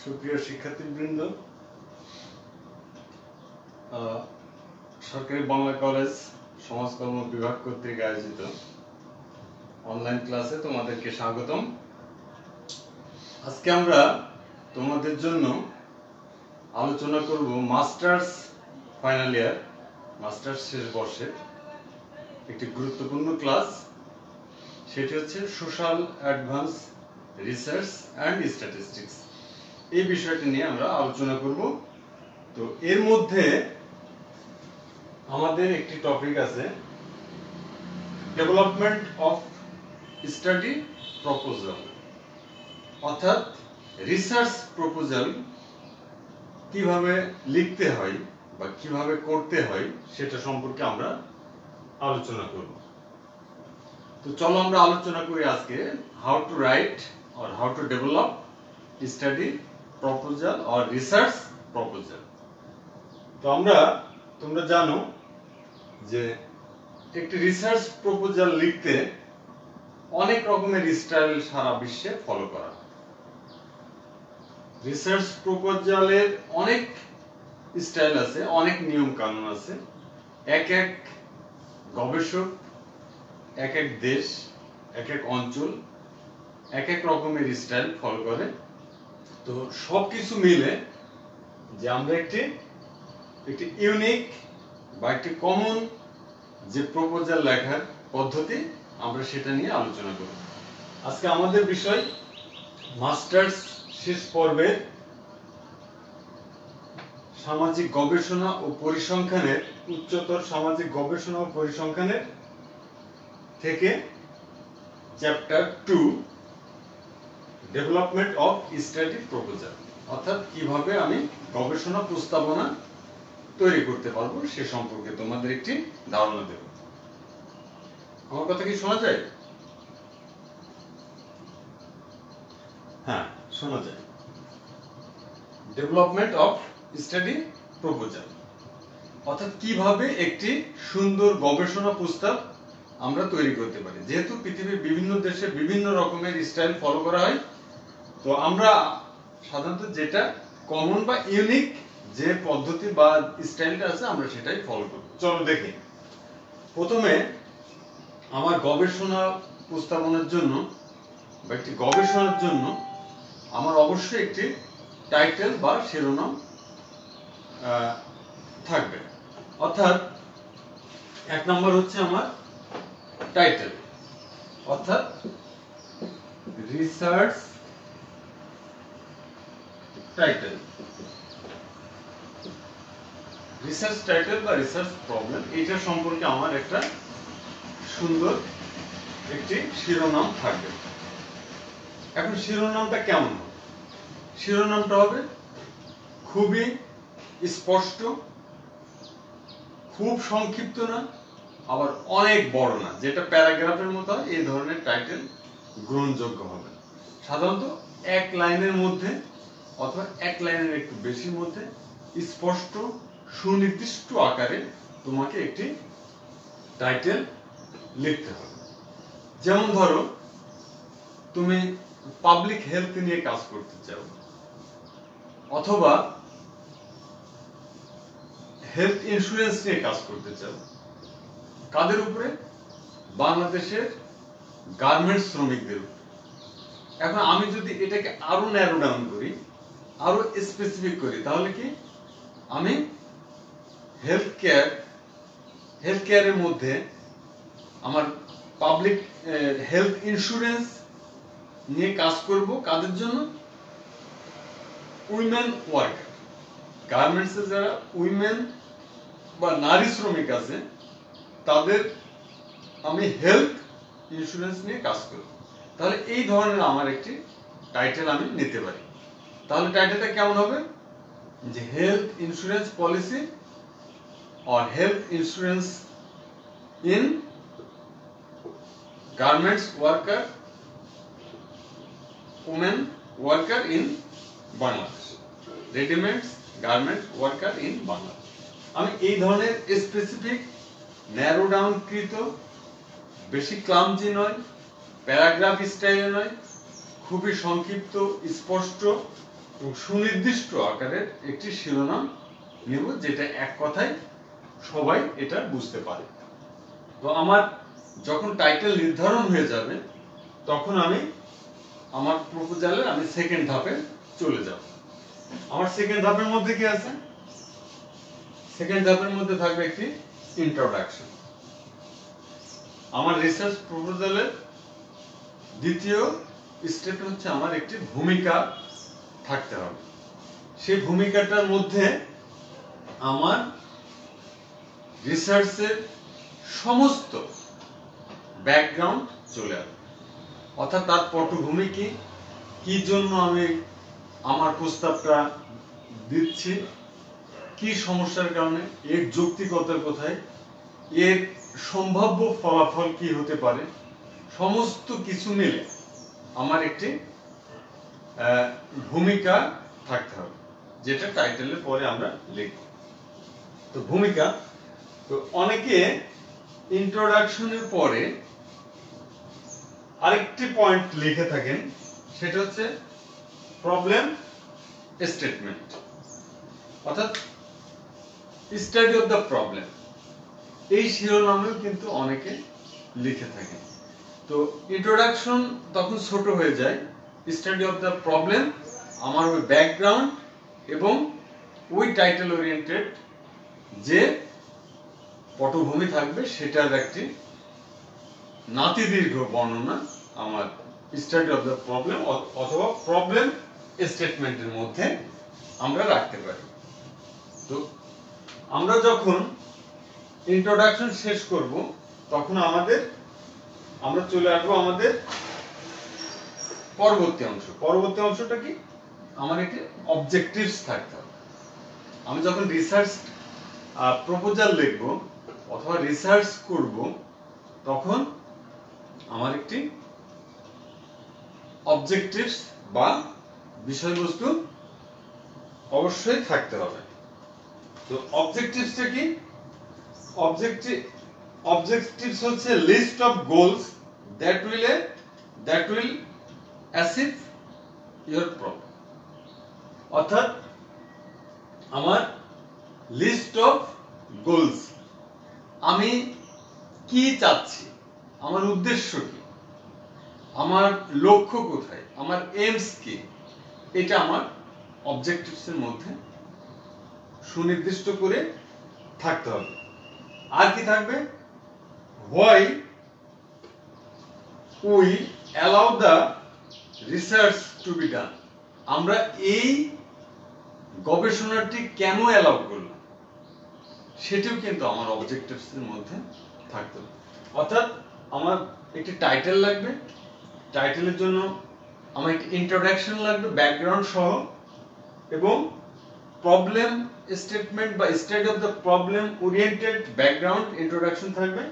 সুপ্রিয় শিক্ষার্থীবৃন্দ, সরকারি বাংলা কলেজ সমাজকর্ম বিভাগ কর্তৃক আয়োজিত অনলাইন ক্লাসে তোমাদেরকে স্বাগতম। আজকে আমরা তোমাদের জন্য আলোচনা করব মাস্টার্স ফাইনাল ইয়ার, মাস্টার্স শেষ বর্ষের একটি গুরুত্বপূর্ণ ক্লাস। সেটি হচ্ছে social advance research and statistics. এই বিষয়টি নিয়ে আমরা আলোচনা করব। তো এর মধ্যে আমাদের একটি টপিক আছে ডেভেলপমেন্ট অফ স্টাডি প্রপোজাল, অর্থাৎ রিসার্চ প্রপোজাল কিভাবে লিখতে হয় বা কিভাবে করতে হয় সেটা সম্পর্কে আমরা আলোচনা করব। তো চলো আমরা আলোচনা করি আজকে how to right or how to develop study proposal or research proposal. তো তোমরা জানো যে একটি রিসার্চ প্রপোজাল লিখতে অনেক রকমের স্টাইল সারা বিশ্বে ফলো করা হয়। রিসার্চ প্রপোজালের অনেক স্টাইল আছে, অনেক নিয়ম কানুন আছে। এক এক গবেষক, এক এক দেশ, এক এক অঞ্চল এক এক রকমের স্টাইল ফলো করে। তো সবকিছু মিলে যে আমরা একটি ইউনিক বা একটি কমন যে প্রপোজাল লেখার পদ্ধতি, আমরা সেটা নিয়ে আলোচনা করব। আজকে আমাদের বিষয় মাস্টার্স শেষ পর্বের সামাজিক গবেষণা ও পরিসংখ্যানের, উচ্চতর সামাজিক গবেষণা ও পরিসংখ্যানের থেকে chapter 2 development of study proposal, অর্থাৎ কিভাবে আমি গবেষণা প্রস্তাবনা তৈরি করতে পারবো সে সম্পর্কে তোমাদের একটি ধারণা দেব। আমার কথা কি শোনা যায়? হ্যাঁ, শোনা যায়। ডেভেলপমেন্ট অফ স্টাডি প্রপোজাল, অর্থাৎ কিভাবে একটি সুন্দর গবেষণা প্রস্তাব আমরা তৈরি করতে পারি। যেহেতু পৃথিবীর বিভিন্ন দেশে বিভিন্ন রকমের স্টাইল ফলো করা হয়, তো আমরা সাধারণত যেটা কমন বা ইউনিক যে পদ্ধতি বা স্টাইলটা আছে আমরা সেটাই ফলো করব। চলো দেখি। প্রথমে আমার গবেষণা প্রস্তাবনার জন্য বা একটি গবেষণার জন্য আমার অবশ্যই একটি টাইটেল বা শিরোনাম থাকবে। অর্থাৎ এক নম্বর হচ্ছে আমার টাইটেল, অর্থাৎ রিসার্চ টাইটেল, রিসার্চ টাইটেল বা রিসার্চ প্রবলেম, এটা সম্পর্কে আমার একটা সুন্দর একটি শিরোনাম থাকবে। এখন শিরোনামটা কেমন হবে? শিরোনামটা হবে খুবই স্পষ্ট, খুব সংক্ষিপ্ত না, আবার অনেক বড় না, যেটা প্যারাগ্রাফের মতো হয়। এই ধরনের টাইটেল গ্রহণযোগ্য হবে। সাধারণত এক লাইনের মধ্যে অথবা এক লাইনের একটু বেশির মধ্যে স্পষ্ট সুনির্দিষ্ট আকারে তোমাকে একটি টাইটেল লিখতে হবে। যেমন ধরো, তুমি পাবলিক হেলথ নিয়ে কাজ করতে চাও, অথবা হেলথ ইন্স্যুরেন্স নিয়ে কাজ করতে চাও। কাদের উপরে? বাংলাদেশের গার্মেন্টস শ্রমিকদের উপরে। এখন আমি যদি এটাকে আরো ন্যারো ডাউন করি, আরো স্পেসিফিক করি, তাহলে কি আমি হেলথ কেয়ারের মধ্যে আমার পাবলিক হেলথ ইন্স্যুরেন্স নিয়ে কাজ করব। কাদের জন্য? উইমেন ওয়ার্কার, গার্মেন্টসে যারা উইমেন বা নারী শ্রমিক আছে তাদের আমি হেলথ ইন্স্যুরেন্স নিয়ে কাজ করব। তাহলে এই ধরনের আমার একটি টাইটেল আমি নিতে পারি। তাহলে টাইটেলটা কেমন হবে? যে health insurance policy or health insurance in garments worker, women worker in Bangladesh, ready-made garment worker in Bangladesh। আমি এই ধরনের স্পেসিফিক ন্যারো ডাউন কৃত, বেশি ক্লামজি নয়, প্যারাগ্রাফ স্টাইলে নয়, খুবই সংক্ষিপ্ত, স্পষ্ট সুনির্দিষ্ট আকারের একটি শিরোনাম নেব, যেটা এক কথায় সবাই এটা বুঝতে পারে। তো আমার যখন টাইটেল নির্ধারণ হয়ে যাবে, তখন আমি আমার প্রপোজালে আমি সেকেন্ড ধাপে চলে যাব। আমার সেকেন্ড ধাপের মধ্যে কি আছে? সেকেন্ড ধাপের মধ্যে থাকবে একটি ইন্ট্রোডাকশন। আমার রিসার্চ প্রপোজালের দ্বিতীয় স্টেপ হচ্ছে আমার একটি ভূমিকা থাকতে হবে। সেই ভূমিকাটার মধ্যে আমার রিসার্চের সমস্ত ব্যাকগ্রাউন্ড চলে আসবে, অর্থাৎ তার পটভূমি কি, কি জন্য আমি আমার প্রস্তাবটা দিচ্ছি, কি সমস্যার কারণে, এর যৌক্তিকতা কোথায়, এর সম্ভাব্য ফলাফল কি হতে পারে, সমস্ত কিছু মিলে আমার একটি ভূমিকা থাকতে হবে, যেটা টাইটেলের পরে আমরা লিখব। তো ভূমিকা, তো অনেকে ইন্ট্রোডাকশনের পরে আরেকটি পয়েন্ট লিখে থাকেন, সেটা হচ্ছে প্রবলেম স্টেটমেন্ট, অর্থাৎ স্টাডি অফ দ্য প্রবলেম। এই শিরোনামেও কিন্তু অনেকে লিখে থাকেন। তো ইন্ট্রোডাকশন তখন ছোট হয়ে যায়, স্টাডি অফ দ্য প্রবলেম আমার ওই ব্যাকগ্রাউন্ড এবং ওই টাইটেল ওরিয়েন্টেড যে পটভূমি থাকবে সেটার একটি নাতিদীর্ঘ বর্ণনা আমার স্টাডি অফ দ্য প্রবলেম অথবা প্রবলেম স্টেটমেন্টের মধ্যে আমরা রাখতে পারি। তো আমরা যখন ইন্ট্রোডাকশন শেষ করব, তখন আমরা চলে আসবো আমাদের পরবর্তী অংশ। পরবর্তী অংশটা কি? আমার একটি অবজেক্টিভস থাকতে হবে। আমি যখন রিসার্চ প্রপোজাল লিখব অথবা রিসার্চ করব, তখন আমার একটি অবজেক্টিভস বা বিষয়বস্তু অবশ্যই থাকতে হবে। তো অবজেক্টিভসটা কি? অবজেক্টিভস হচ্ছে list of goals that will achieve your problem, অর্থাৎ আমার লিস্ট অফ গোলস, আমি কি চাচ্ছি, আমার উদ্দেশ্য কি, আমার লক্ষ্য কোথায়, আমার এইমস কি, এটা আমার অবজেক্টিভসের মধ্যে সুনির্দিষ্ট করে থাকতে হবে। আর কি থাকবে? Why we allow the research two be done, আমরা এই গবেষণাটি কেন অ্যালাউ করলাম, সেটিও কিন্তু আমার অবজেক্টিভসের মধ্যে থাকতে হবে। অর্থাৎ আমার একটি টাইটেল লাগবে, টাইটেলের জন্য আমার একটি ইন্ট্রোডাকশন লাগবে ব্যাকগ্রাউন্ড সহ, এবং প্রবলেম স্টেটমেন্ট বা study of the problem oriented background introduction থাকবে,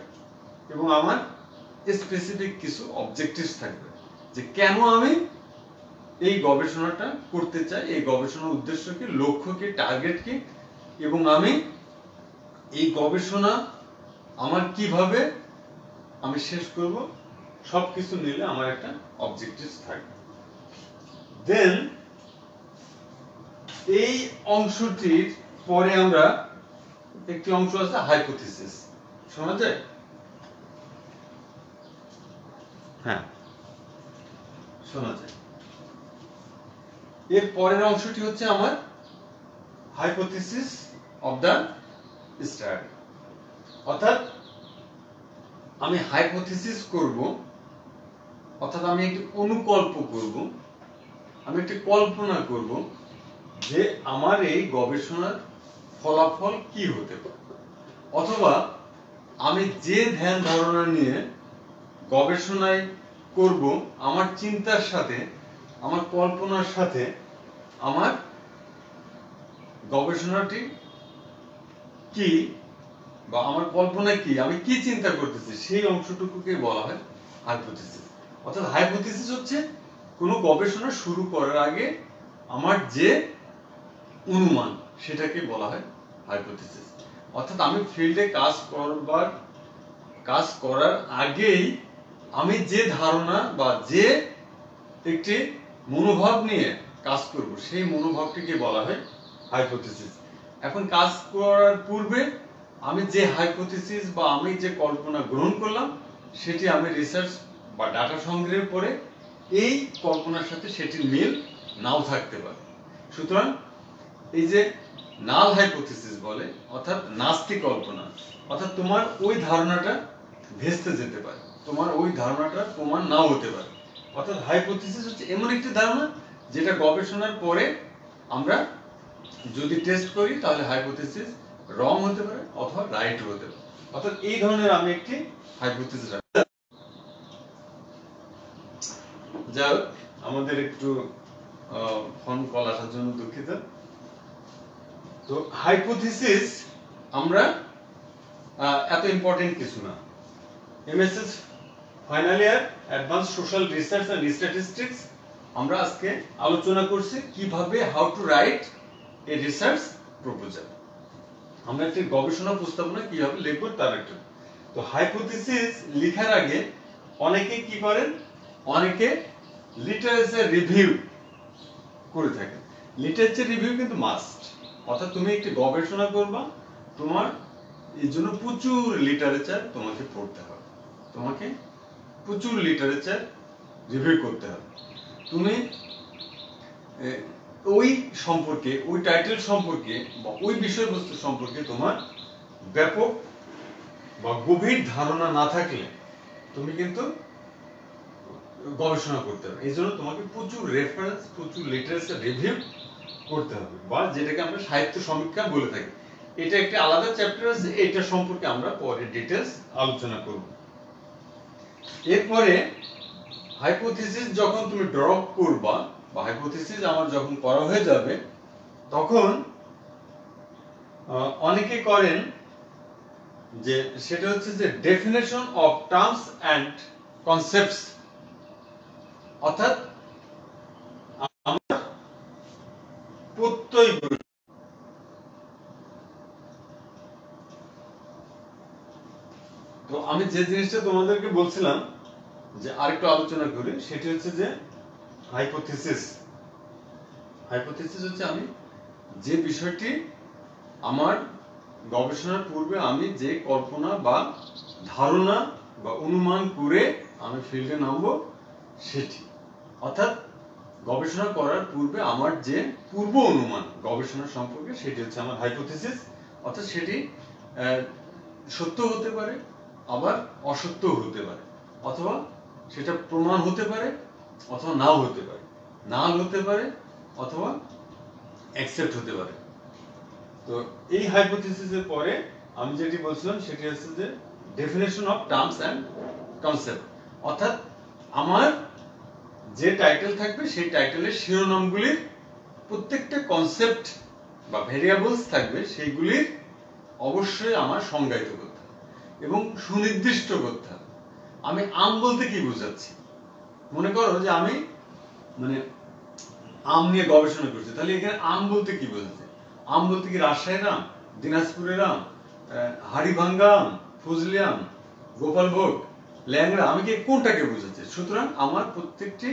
এবং আমার স্পেসিফিক কিছু অবজেক্টিভস থাকবে, যে কেন আমি এই গবেষণাটা করতে চাই, এই গবেষণার উদ্দেশ্য কি, লক্ষ্য কি, টার্গেট কি, এবং আমি এই গবেষণা আমার কিভাবে আমি শেষ করব, সবকিছু নিলে আমার একটা অবজেক্টিভস থাকবে। দেন এই অংশটির পরে আমরা একটি অংশ আছে হাইপোথিসিস, শোনা যায়? হ্যাঁ, শোনা যায়। এর পরের অংশটি হচ্ছে আমার হাইপোথিসিস অফ দ্য স্টাডি, অর্থাৎ আমি হাইপোথিসিস করব, অর্থাৎ আমি একটি অনুকল্প করব, আমি একটি কল্পনা করব যে আমার এই গবেষণার ফলাফল কি হতে পারে, অথবা আমি যে ধ্যান ধারণা নিয়ে গবেষণায় করব, আমার চিন্তার সাথে, আমার কল্পনার সাথে আমার গবেষণাটি কি বা আমার কল্পনা কি, আমি কি চিন্তা করতেছি, সেই অংশটুকুকে বলা হয় হাইপোথিসিস। অর্থাৎ হাইপোথিসিস হচ্ছে কোনো গবেষণা শুরু করার আগে আমার যে অনুমান, সেটাকে বলা হয় হাইপোথিসিস। অর্থাৎ আমি ফিল্ডে কাজ করার আগেই আমি যে ধারণা বা যে একটি মনোভাব নিয়ে কাজ করব সেই মনোভাবটিকে বলা হয় হাইপোথিসিস। এখন কাজ করার পূর্বে আমি যে হাইপোথিসিস বা আমি যে কল্পনা গ্রহণ করলাম সেটি আমি রিসার্চ বা ডাটা সংগ্রহের পরে এই কল্পনার সাথে সেটির মিল নাও থাকতে পারে। সুতরাং এই যে নাল হাইপোথিসিস বলে, অর্থাৎ নাস্তিক কল্পনা, অর্থাৎ তোমার ওই ধারণাটা ভেস্তে যেতে পারে, তোমার ওই ধারণাটা প্রমাণ নাও হতে পারে। অর্থাৎ হাইপোথিসিস হচ্ছে এমন একটি ধারণা যেটা গবেষণার পরে আমরা যদি টেস্ট করি তাহলে হাইপোথিসিস রং হতে পারে অথবা রাইট হতে পারে। অর্থাৎ এই ধরনের আমি একটি হাইপোথিসিস রাখি। যাই হোক, আমাদের একটু ফোন কল আসার জন্য দুঃখিত। তো হাইপোথিসিস আমরা এত ইম্পর্টেন্ট কিছু না। MSS final year advance social research and statistics আমরা আজকে আলোচনা করছি কিভাবে how to write a research proposal. আমরা একটি গবেষণা প্রস্তাবনা কিভাবে লিখব তার একটা। তো হাইপোথিসিস লেখার আগে অনেকে কি করেন, অনেকে লিটারেচার রিভিউ করে থাকেন। লিটারেচার রিভিউ কিন্তু মাস্ট, অর্থাৎ তুমি একটি গবেষণা করবা, তোমার এই জন্য প্রচুর লিটারেচার তোমাকে পড়তে হবে, তোমাকে প্রচুর লিটারেচার রিভিউ করতে হবে। তুমি ওই সম্পর্কে, ওই টাইটেল সম্পর্কে বা ওই বিষয়বস্তু সম্পর্কে তোমার ব্যাপক বা গভীর ধারণা না থাকলে তুমি কিন্তু গবেষণা করতে হবে। এই জন্য তোমাকে প্রচুর রেফারেন্স, প্রচুর লিটারেচার রিভিউ করতে হবে, বা যেটাকে আমরা সাহিত্য সমীক্ষা বলে থাকি। এটা একটা আলাদা চ্যাপ্টার আছে, এটা সম্পর্কে আমরা পরে ডিটেইলস আলোচনা করব। এরপরে হাইপোথিসিস যখন তুমি ড্রপ করবা বা হাইপোথিসিস আমার যখন করা হয়ে যাবে, তখন অনেকে করেন যে সেটা হচ্ছে যে definition of terms and concepts, অর্থাৎ আমরা প্রত্যয়। তো আমি যে জিনিসটা তোমাদেরকে বলছিলাম যে আরেকটু আলোচনা করি, সেটি হচ্ছে যে হাইপোথিসিস। হাইপোথিসিস হচ্ছে আমি যে বিষয়টি আমার গবেষণার পূর্বে আমি যে কল্পনা বা ধারণা বা অনুমান করে আমি ফিল্ডে নামবো সেটি, অর্থাৎ গবেষণা করার পূর্বে আমার যে পূর্ব অনুমান গবেষণা সম্পর্কে সেটি হচ্ছে আমার হাইপোথিসিস। অর্থাৎ সেটি সত্য হতে পারে, আবার অসত্যও হতে পারে, অথবা সেটা প্রমাণ হতে পারে অথবা নাও হতে পারে, নাল হতে পারে অথবা অ্যাকসেপ্ট হতে পারে। তো এই হাইপোথিসিসের পরে আমি যেটি বলছিলাম সেটি হচ্ছে যে definition of terms and concept, অর্থাৎ আমার যে টাইটেল থাকবে সেই টাইটেলের শিরোনামগুলির প্রত্যেকটা কনসেপ্ট বা ভেরিয়েবলস থাকবে, সেইগুলির অবশ্যই আমার সংজ্ঞায়িত করতে হবে এবং সুনির্দিষ্ট করতে হবে। আমি আম বলতে কি বোঝাচ্ছি, মনে করো যে আমি মানে আম নিয়ে গবেষণা করছি, তাহলে এখানে আম বলতে কি বোঝাচ্ছে? আম বলতে কি রাজশাহীর আম, দিনাজপুরের আম, হাড়িভাঙ্গা আম, ফজলি আম, গোপালভোগ, ল্যাংড়া, আমি কি কোনটাকে বোঝাচ্ছি? সুতরাং আমার প্রত্যেকটি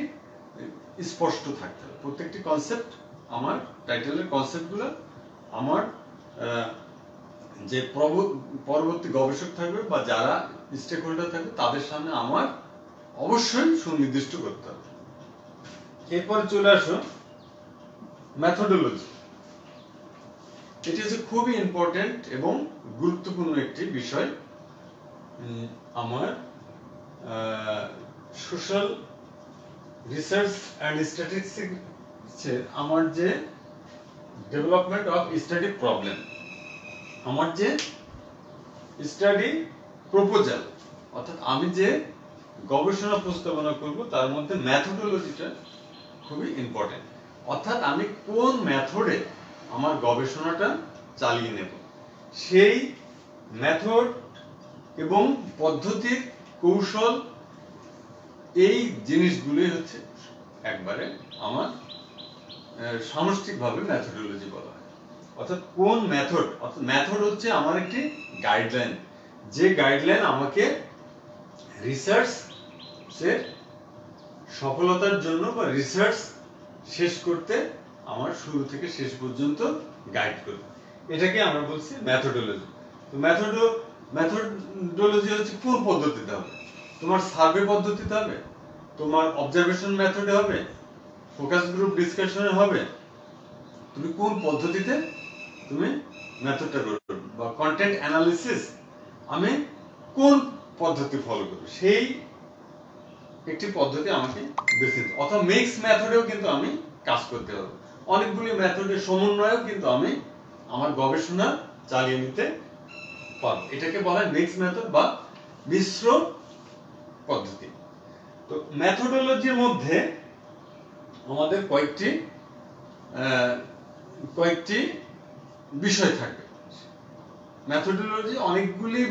স্পষ্ট থাকতে হবে, প্রত্যেকটি কনসেপ্ট, আমার টাইটেলের কনসেপ্টগুলো আমার যে পরবর্তী গবেষক থাকবে বা যারা স্টেক হোল্ডার থাকবে তাদের সামনে আমার অবশ্যই সুনির্দিষ্ট করতে হবে। এরপরে চলে আসো মেথোডোলজি। এটি হচ্ছে খুবই ইম্পর্টেন্ট এবং গুরুত্বপূর্ণ একটি বিষয়। আমার সোশ্যাল রিসার্চ অ্যান্ড স্ট্যাটিস্টিক্স আমার যে ডেভেলপমেন্ট অফ স্টাডি প্রবলেম, আমার যে স্টাডি প্রপোজাল, অর্থাৎ আমি যে গবেষণা প্রস্তাবনা করব তার মধ্যে মেথোডোলজিটা খুবই ইম্পর্টেন্ট। অর্থাৎ আমি কোন মেথডে আমার গবেষণাটা চালিয়ে নেব, সেই মেথড এবং পদ্ধতির কৌশল, এই জিনিসগুলোই হচ্ছে একবারে আমার সামষ্টিকভাবে মেথোডোলজি বলা হয়। অর্থাৎ কোন মেথড, অর্থাৎ মেথড হচ্ছে আমার একটি গাইডলাইন, যে গাইডলাইন আমাকে রিসার্চের সফলতার জন্য বা রিসার্চ শেষ করতে আমার শুরু থেকে শেষ পর্যন্ত গাইড করবে। এটাকে আমরা বলছি মেথোডোলজি। তো মেথোডোলজি হচ্ছে কোন পদ্ধতিতে হবে? তোমার সার্ভে পদ্ধতিতে হবে, তোমার অবজারভেশন মেথডে হবে, ফোকাস গ্রুপ ডিসকাশনে হবে, তুমি কোন পদ্ধতিতে তুমি মেথডটা করবে, বা কন্টেন্ট অ্যানালিসিস আমি কোন পদ্ধতি ফলো করব, সেই একটি পদ্ধতি আমাকে বেছে নিতে, অথবা মিক্স মেথডেও কিন্তু আমি কাজ করতে হবে। অনেকগুলি মেথডের সমন্বয়েও কিন্তু আমি আমার গবেষণা চালিয়ে নিতে পারবো। এটাকে বলা হয় মিক্স মেথড বা মিশ্র পদ্ধতি। তো মেথোডোলজির মধ্যে আমাদের কয়েকটি বিষয় থাকবে। মেথোডোলজি অনেকগুলি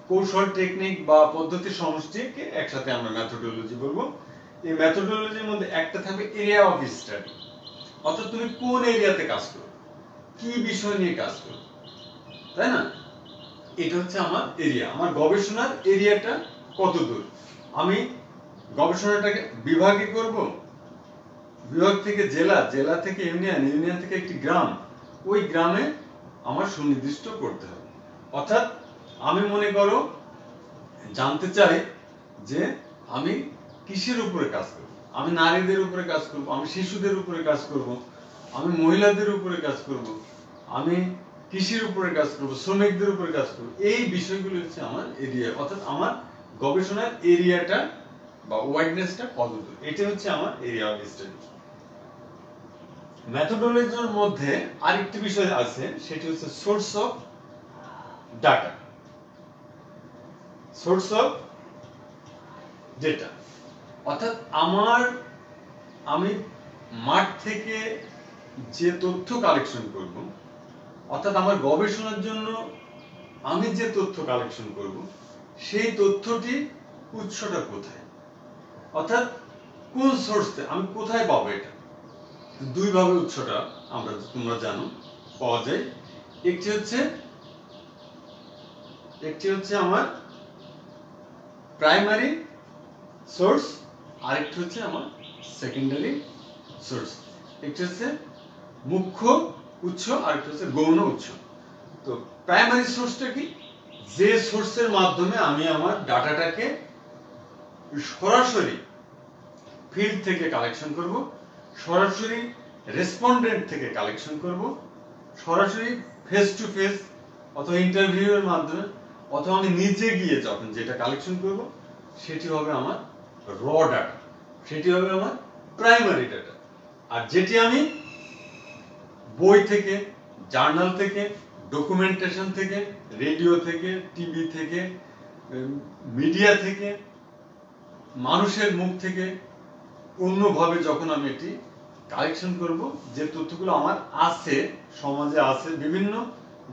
কৌশল, টেকনিক বা পদ্ধতির সমষ্টিকে একসাথে আমরা মেথোডোলজি বলবো। এই মেথোডোলজির মধ্যে একটা থাকবে এরিয়া অফ স্টাডি, অর্থাৎ তুমি কোন এরিয়াতে কাজ করো, কি বিষয় নিয়ে কাজ করো, তাই না? এটা হচ্ছে আমার এরিয়া, আমার গবেষণার এরিয়াটা কত দূর। আমি গবেষণাটাকে বিভাগে করব, বিভাগ থেকে জেলা, জেলা থেকে ইউনিয়ন, ইউনিয়ন থেকে একটি গ্রাম, ওই গ্রামে আমার সুনির্দিষ্ট করতে হবে। অর্থাৎ আমি মনে করো জানতে চাই যে আমি কিসের উপরে কাজ করব, আমি নারীদের উপরে কাজ করব, আমি শিশুদের উপরে কাজ করব, আমি মহিলাদের উপরে কাজ করব, আমি কৃষির উপরে কাজ করব, শ্রমিকদের উপরে কাজ করব। এই বিষয়গুলো হচ্ছে আমার এরিয়া, অর্থাৎ আমার গবেষণার এরিয়াটা বা ওয়াইডনেসটা কতদূর, এটা হচ্ছে আমার এরিয়া অফ স্টাডি। মেথোডোলজির মধ্যে আরেকটি বিষয় আছে, সেটি হচ্ছে source of data, source of data. অর্থাৎ আমি মাঠ থেকে যে তথ্য কালেকশন করব, অর্থাৎ আমার গবেষণার জন্য আমি যে তথ্য কালেকশন করব, সেই তথ্যটি উৎসটা কোথায়, অর্থাৎ কোন সোর্স থেকে আমি কোথায় পাবো। এটা দুই ভাবে উৎসটা তোমরা জানো পাওয়া যায়। একটি হচ্ছে আমার প্রাইমারি সোর্স, আরেকটি হচ্ছে আমার সেকেন্ডারি সোর্স। একটি হচ্ছে মুখ্য উৎস, আরেকটি হচ্ছে গৌণ উৎস। তো প্রাইমারি সোর্সটা কি? যে সোর্সের মাধ্যমে আমি আমার ডাটাটাকে সরাসরি ফিল্ড থেকে কালেকশন করব, সরাসরি রেসপন্ডেন্ট থেকে কালেকশন করব, সরাসরি ফেস টু ফেস অথবা ইন্টারভিউয়ের মাধ্যমে, অথবা আমি নিজে গিয়ে যখন যেটা কালেকশন করব, সেটি হবে আমার র ডাটা, সেটি হবে আমার প্রাইমারি ডাটা। আর যেটি আমি বই থেকে, জার্নাল থেকে, ডকুমেন্টেশন থেকে, রেডিও থেকে, টিভি থেকে, মিডিয়া থেকে, মানুষের মুখ থেকে, অন্যভাবে যখন আমি এটি কালেকশন করব, যে তথ্যগুলো আমার আছে, সমাজে আছে, বিভিন্ন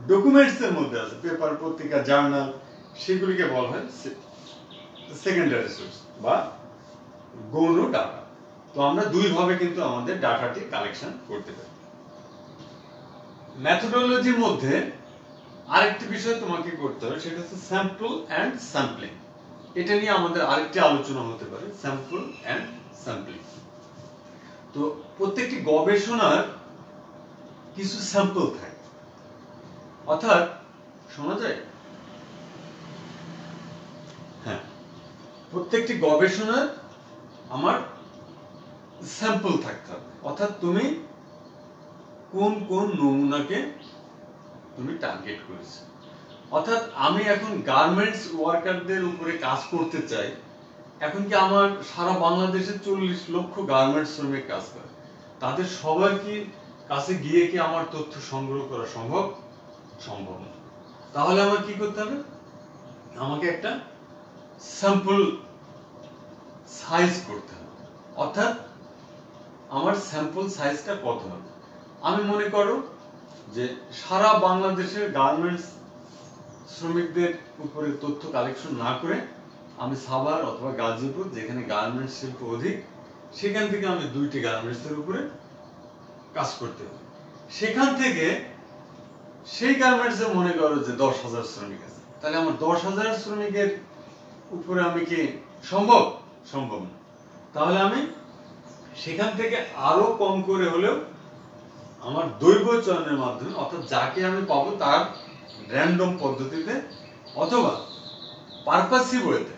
ডকুমেন্টসের মধ্যে আছে, পেপার, পত্রিকা, জার্নাল, সেগুলিকে বলা হয় সেকেন্ডারি সোর্স বা গৌণ ডাটা। তো আমরা দুই ভাবে কিন্তু আমাদের ডাটাটি কালেকশন করতে পারি। মেথোডোলজির মধ্যে আরেকটি বিষয় তোমাকে করতে হবে, সেটা হচ্ছে স্যাম্পল অ্যান্ড স্যাম্পলিং। এটা নিয়ে আমাদের আরেকটি আলোচনা হতে পারে, স্যাম্পল অ্যান্ড স্যাম্পলিং। তো প্রত্যেকটি গবেষণার কিছু স্যাম্পল থাকে, অর্থাৎ শোনা যায়, হ্যাঁ, প্রত্যেকটি গবেষণার আমার স্যাম্পল থাকতে হবে। অর্থাৎ তুমি কোন কোন নমুনাকে তুমি টার্গেট করেছো। অর্থাৎ আমি এখন গার্মেন্টস ওয়ার্কারদের উপরে কাজ করতে চাই, এখন কি আমার সারা বাংলাদেশে 40 লক্ষ গার্মেন্টস শ্রমিক কাজ করে, তাদের সবার কি কাছে গিয়ে কি আমার তথ্য সংগ্রহ করা সম্ভব না। তাহলে আমার কি করতে হবে, আমাকে একটা স্যাম্পল সাইজ করতে হবে। অর্থাৎ আমার স্যাম্পল সাইজটা কত হবে। আমি মনে করো যে সারা বাংলাদেশের গার্মেন্টস শ্রমিকদের উপরে তথ্য কালেকশন না করে আমি সাভার অথবা গাজীপুর, যেখানে গার্মেন্টস শিল্প অধিক, সেখান থেকে আমি 2টি গার্মেন্টসের উপরে কাজ করতে হবে। সেখান থেকে সেই গার্মেন্টসে মনে করো যে 10,000 শ্রমিক আছে, তাহলে আমার 10,000 শ্রমিকের উপরে আমি কি সম্ভব না। তাহলে আমি সেখান থেকে আরো কম করে হলেও আমার দৈব চয়নের মাধ্যমে, অর্থাৎ যাকে আমি পাবো তার র্যান্ডম পদ্ধতিতে অথবা পারপাসিভ ওয়েতে,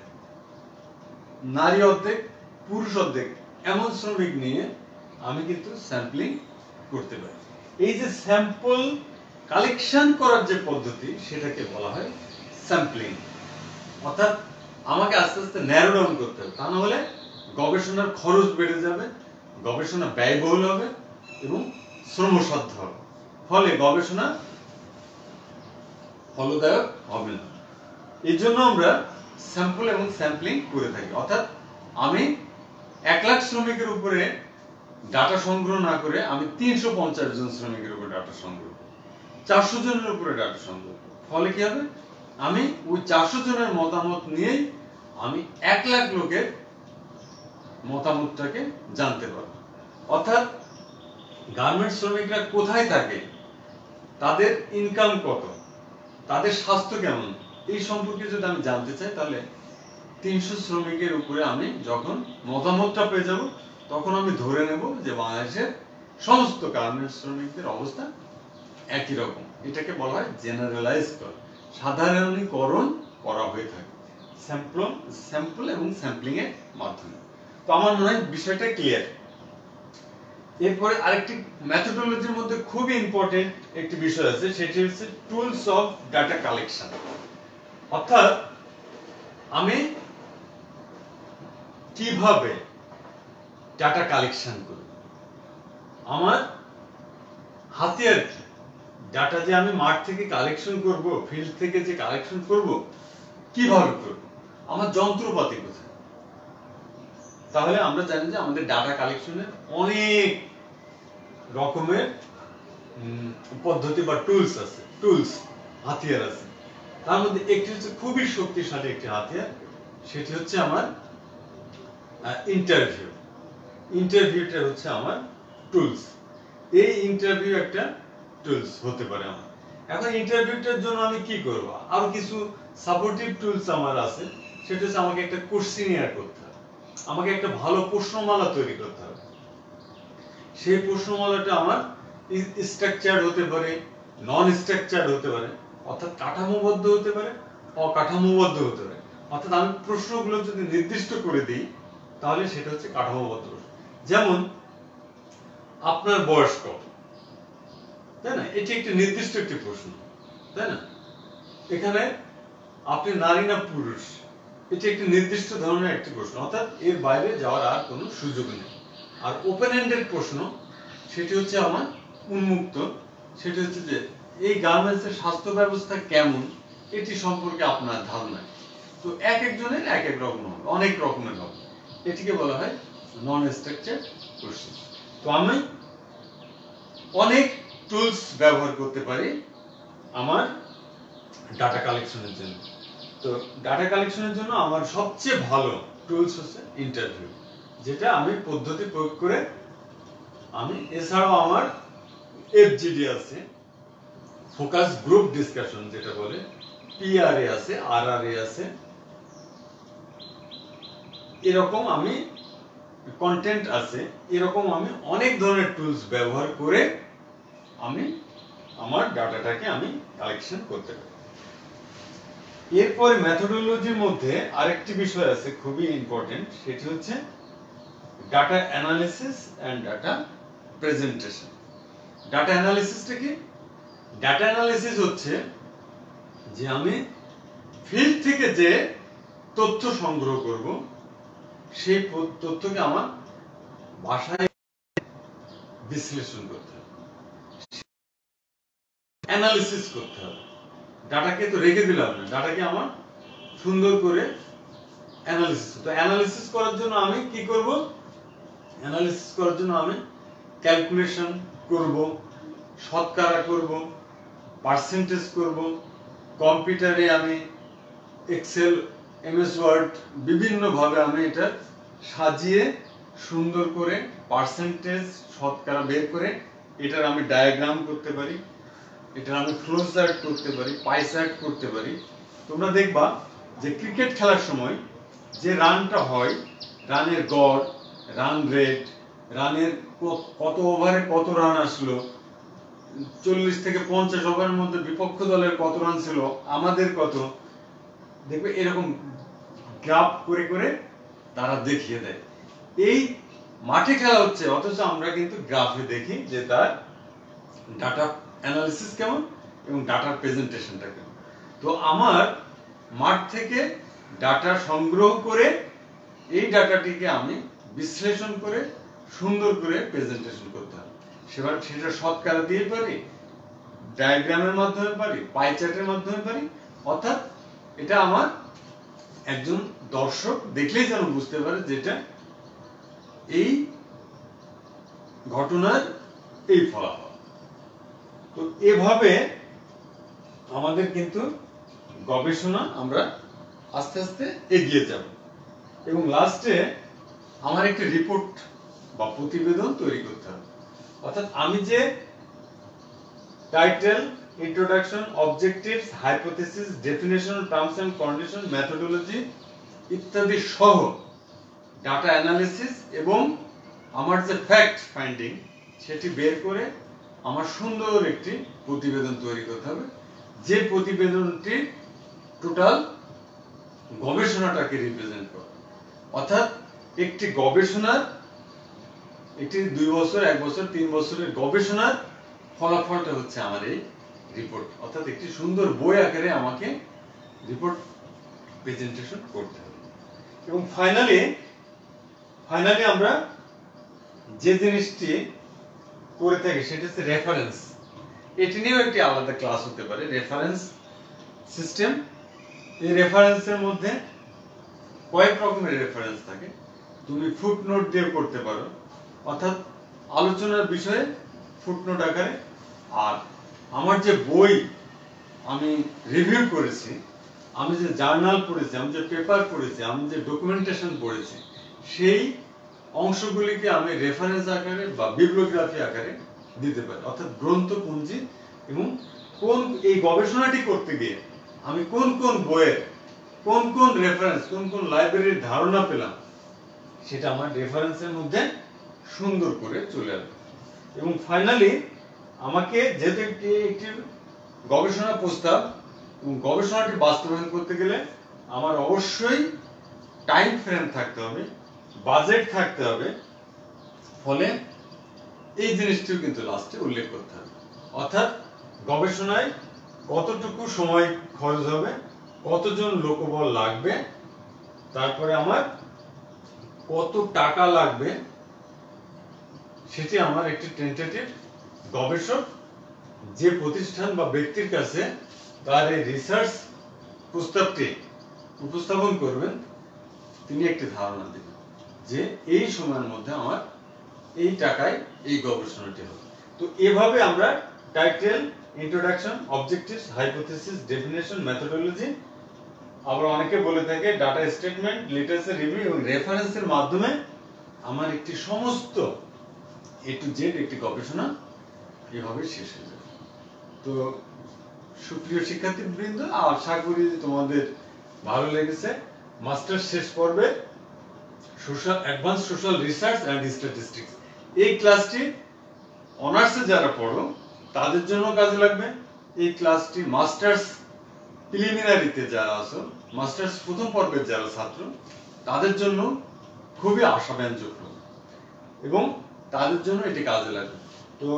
নারী অর্ধেক পুরুষ অর্ধেক এমন শ্রমিক নিয়ে আমি কিন্তু স্যাম্পলিং করতে পারি। এই যে স্যাম্পল কালেকশন করার যে পদ্ধতি সেটাকে বলা হয় স্যাম্পলিং। অর্থাৎ আমাকে আস্তে আস্তে ন্যারো ডাউন করতে হবে, তা না হলে গবেষণার খরচ বেড়ে যাবে, গবেষণা ব্যয়বহুল হবে এবং শ্রমসাধ্য হবে, ফলে গবেষণা ফলদায়ক হবে না। এই জন্য আমরা স্যাম্পল এবং স্যাম্পলিং করে থাকি। অর্থাৎ আমি 1 লাখ শ্রমিকের উপরে ডাটা সংগ্রহ না করে আমি 350 জন শ্রমিকের উপরে ডাটা সংগ্রহ করি, 400 জনের উপরে ডাটা সংগ্রহ করি। ফলে কি হবে, আমি ওই 400 জনের মতামত নিয়েই আমি 1 লাখ লোকের মতামতটাকে জানতে পারবো। অর্থাৎ গার্মেন্টস শ্রমিকরা কোথায় থাকে, তাদের ইনকাম কত, তাদের স্বাস্থ্য কেমন, এই সম্পর্কে যদি আমি জানতে চাই, তাহলে 300 শ্রমিকের উপরে আমি যখন মতামতটা পেয়ে যাব, তখন আমি ধরে নেব যে বাংলাদেশের সমস্ত গার্মেন্টস শ্রমিকদের অবস্থা একই রকম। এটাকে বলা হয় জেনারেলাইজ করা, সাধারণীকরণ করা হয়ে থাকে স্যাম্পল এবং স্যাম্পলিং এর মাধ্যমে। তো আমার মনে হয় বিষয়টা ক্লিয়ার। এরপরে আরেকটি মেথোডোলজির মধ্যে খুবই ইম্পর্টেন্ট একটি বিষয় আছে, সেটি হচ্ছে টুলস অফ ডাটা কালেকশন। অর্থাৎ আমি কিভাবে ডাটা কালেকশন করব, আমার হাতিয়ার কি, ডাটা যে আমি মাঠ থেকে কালেকশন করব, ফিল্ড থেকে যে কালেকশন করব, কিভাবে করব, আমার যন্ত্রপাতি কোথায়। তাহলে আমরা জানি যে আমাদের ডাটা কালেকশনের অনেক রকমের পদ্ধতি বা টুলস হাতিয়ার আছে। তার মধ্যে একটি হচ্ছে খুবই শক্তিশালী একটি হাতিয়ার, সেটি হচ্ছে আমার ইন্টারভিউটা হচ্ছে আমার টুলস। এই ইন্টারভিউ একটা টুলস হতে পারে আমার। এখন ইন্টারভিউটার জন্য আমি কি করব, আরো কিছু সাপোর্টিভ টুলস আমার আছে। সেটা হচ্ছে আমাকে একটা কোশ্চেনিয়ার করতে হবে, আমাকে একটা ভালো প্রশ্নমালা তৈরি করতে হবে। সেই প্রশ্নমালাটা আমার স্ট্রাকচার্ড হতে পারে, নন স্ট্রাকচার্ড হতে পারে, অর্থাৎ কাঠামোবদ্ধ হতে পারে, অকাঠামোবদ্ধ হতে পারে। অর্থাৎ আমি প্রশ্নগুলো যদি নির্দিষ্ট করে দিই, তাহলে সেটা হচ্ছে কাঠামোবদ্ধ প্রশ্ন। যেমন আপনার বয়স কত, তাই না, এটি একটি নির্দিষ্ট একটি প্রশ্ন, তাই না। এখানে আপনি নারী না পুরুষ, এটি একটি নির্দিষ্ট ধরনের একটি প্রশ্ন, অর্থাৎ এর বাইরে যাওয়ার আর কোনো সুযোগ নেই। আর ওপেন এন্ডেড প্রশ্ন, সেটি হচ্ছে আমার উন্মুক্ত, সেটি হচ্ছে যে এই গার্মেন্টসের স্বাস্থ্য ব্যবস্থা কেমন, এটি সম্পর্কে আপনার ধারণা। তো এক একজনের এক এক রকম হবে, অনেক রকমের হবে, এটিকে বলা হয় নন স্ট্রাকচার্ড কোশ্চেন। তো আমি অনেক টুলস ব্যবহার করতে পারি আমার ডাটা কালেকশনের জন্য। তো ডাটা কালেকশনের জন্য আমার সবচেয়ে ভালো টুলস হচ্ছে ইন্টারভিউ, যেটা আমি পদ্ধতি প্রয়োগ করে আমি, এছাড়াও আমার এফজিডি আছে, ফোকাস গ্রুপ ডিসকাশন যেটা বলে, পিআরএ আছে, আরআরএ আছে, এরকম আমি কন্টেন্ট আছে, এরকম আমি অনেক ধরনের টুলস ব্যবহার করে আমি আমার ডাটাটাকে আমি কালেকশন করতে পারি। এরপরে মেথোডোলজির মধ্যে আরেকটি বিষয় আছে খুবই ইম্পর্টেন্ট, সেটি হচ্ছে data analysis and data presentation. Data অ্যানালিসিসটা কি? ডাটা অ্যানালিসিস হচ্ছে যে আমি ফিল্ড থেকে যে তথ্য সংগ্রহ করব, সেই তথ্যকে আমার ভাষায় বিশ্লেষণ করতে হবে, অ্যানালিসিস করতে হবে। ডাটাকে তো রেখে দিলাম না, ডাটাকে আমার সুন্দর করে অ্যানালিসিস। তো অ্যানালিসিস করার জন্য আমি কি করব, অ্যানালিসিস করার জন্য আমি ক্যালকুলেশন করব, শতকরা করব, পার্সেন্টেজ করব, কম্পিউটারে আমি এক্সেল, এমএস ওয়ার্ড বিভিন্নভাবে আমি এটা সাজিয়ে সুন্দর করে পার্সেন্টেজ শতকরা বের করে এটার আমি ডায়াগ্রাম করতে পারি, এটার আমি ফ্লো চার্ট করতে পারি, পাই চার্ট করতে পারি। তোমরা দেখবা যে ক্রিকেট খেলার সময় যে রানটা হয়, রানের গড়, রান রেট, রানের কত ওভারে কত রান আসলো, 40 থেকে 50 ওভারের মধ্যে বিপক্ষ দলের কত রান ছিল, আমাদের কত, দেখবে এরকম গ্রাফ করে করে তারা দেখিয়ে দেয়। এই মাঠে খেলা হচ্ছে অথচ আমরা কিন্তু গ্রাফে দেখি যে তার ডাটা অ্যানালিসিস কেমন এবং ডাটার প্রেজেন্টেশনটা কেমন। তো আমার মাঠ থেকে ডাটা সংগ্রহ করে এই ডাটাটিকে আমি বিশ্লেষণ করে সুন্দর করে প্রেজেন্টেশন করতে হবে। সেটা শতকরা দিয়ে পারি, ডায়াগ্রামের মাধ্যমে পারি, পাই চার্টের মাধ্যমে পারি, অর্থাৎ এটা আমার একজন দর্শক দেখলেই যেন বুঝতে পারে যেটা এই ঘটনার এই ফলাফল। তো এভাবে আমাদের কিন্তু গবেষণা আমরা আস্তে আস্তে এগিয়ে যাব এবং লাস্টে আমার একটা রিপোর্ট বা প্রতিবেদন তৈরি করতে হবে। অর্থাৎ আমি যে title, introduction, objectives, hypothesis, definition, terms and condition, methodology ইত্যাদি সহ ডাটা অ্যানালিসিস এবং আমার যে ফ্যাক্ট ফাইন্ডিং সেটি বের করে আমার সুন্দর একটি প্রতিবেদন তৈরি করতে হবে, যে প্রতিবেদনটি টোটাল গবেষণাটাকে রিপ্রেজেন্ট করে। অর্থাৎ একটি গবেষণার, একটি 2 বছর, 1 বছর, 3 বছরের গবেষণার ফলাফলটা হচ্ছে আমার এই রিপোর্ট। অর্থাৎ একটি সুন্দর বই আকারে আমাকে রিপোর্ট প্রেজেন্টেশন করতে হবে। এবং ফাইনালি আমরা যে জিনিসটি করে থাকি সেটা হচ্ছে রেফারেন্স। এটি নিয়েও একটি আলাদা ক্লাস হতে পারে, রেফারেন্স সিস্টেম। এই রেফারেন্সের মধ্যে কয়েক রকমের রেফারেন্স থাকে। তুমি ফুটনোট দিয়ে করতে পারো, অর্থাৎ আলোচনার বিষয়ে ফুটনোট আকারে। আর আমার যে বই আমি রিভিউ করেছি, আমি যে জার্নাল পড়েছি, আমি যে পেপার পড়েছি, আমি যে ডকুমেন্টেশন পড়েছি, সেই অংশগুলিকে আমি রেফারেন্স আকারে বা বিব্লিওগ্রাফি আকারে দিতে পারি। অর্থাৎ গ্রন্থপুঞ্জি এবং কোন এই গবেষণাটি করতে গিয়ে আমি কোন কোন বইয়ের কোন কোন রেফারেন্স, কোন কোন লাইব্রেরির ধারণা পেলাম, সেটা আমার রেফারেন্সের মধ্যে সুন্দর করে চলে আসবে। এবং ফাইনালি আমাকে যেহেতু একটি গবেষণা প্রস্তাব এবং গবেষণাটি বাস্তবায়ন করতে গেলে আমার অবশ্যই টাইম ফ্রেম থাকতে হবে, বাজেট থাকতে হবে। ফলে এই জিনিসটিও কিন্তু লাস্টে উল্লেখ করতে হবে। অর্থাৎ গবেষণায় কতটুকু সময় খরচ হবে, কতজন লোকবল লাগবে, তারপরে আমার কত টাকা লাগবে, সেটি আমার একটি টেন্টেটিভ গবেষক যে প্রতিষ্ঠান বা ব্যক্তির কাছে তার এই রিসার্চ প্রস্তাবটি উপস্থাপন করবেন তিনি একটি ধারণা দেবেন যে এই সময়ের মধ্যে আমার এই টাকায় এই গবেষণাটি হবে। তো এভাবে আমরা title, introduction, objectives, hypothesis, definition, methodology, আবার অনেকে বলে থাকে ডাটা স্টেটমেন্ট, লিটারেচার রিভিউ এবং রেফারেন্সের মাধ্যমে আমার একটি সমস্ত A to Z একটি গবেষণা এভাবে শেষ হয়ে যাবে। তো সুপ্রিয় শিক্ষার্থীবৃন্দ, আশা করি তোমাদের ভালো লেগেছে। মাস্টার্স শেষ পর্বে advance social research and statistics এই ক্লাসটি অনার্সে যারা পড়ো তাদের জন্য কাজে লাগবে। এই ক্লাসটি মাস্টার্স প্রিলিমিনারিতে যারা আছো, মাস্টার্স প্রথম পর্বের যারা ছাত্র, তাদের জন্য খুবই আশাব্যঞ্জক এবং তাদের জন্য এটি কাজে লাগবে। তো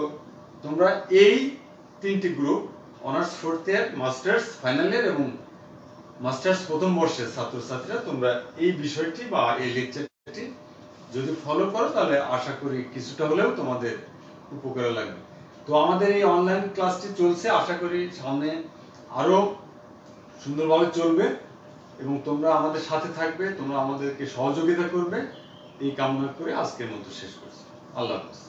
তোমরা এই 3টি গ্রুপ, অনার্স 4th ইয়ার, মাস্টার্স ফাইনাল ইয়ার এবং মাস্টার্স প্রথম বর্ষের ছাত্রছাত্রীরা, তোমরা এই বিষয়টি বা এই লেকচারটি যদি ফলো করো তাহলে আশা করি কিছুটা হলেও তোমাদের উপকারে লাগবে। তো আমাদের এই অনলাইন ক্লাসটি চলছে, আশা করি সামনে আরো সুন্দরভাবে চলবে এবং তোমরা আমাদের সাথে থাকবে, তোমরা আমাদেরকে সহযোগিতা করবে, এই কামনা করে আজকের মতো শেষ করছি। আল্লাহ হাফেজ।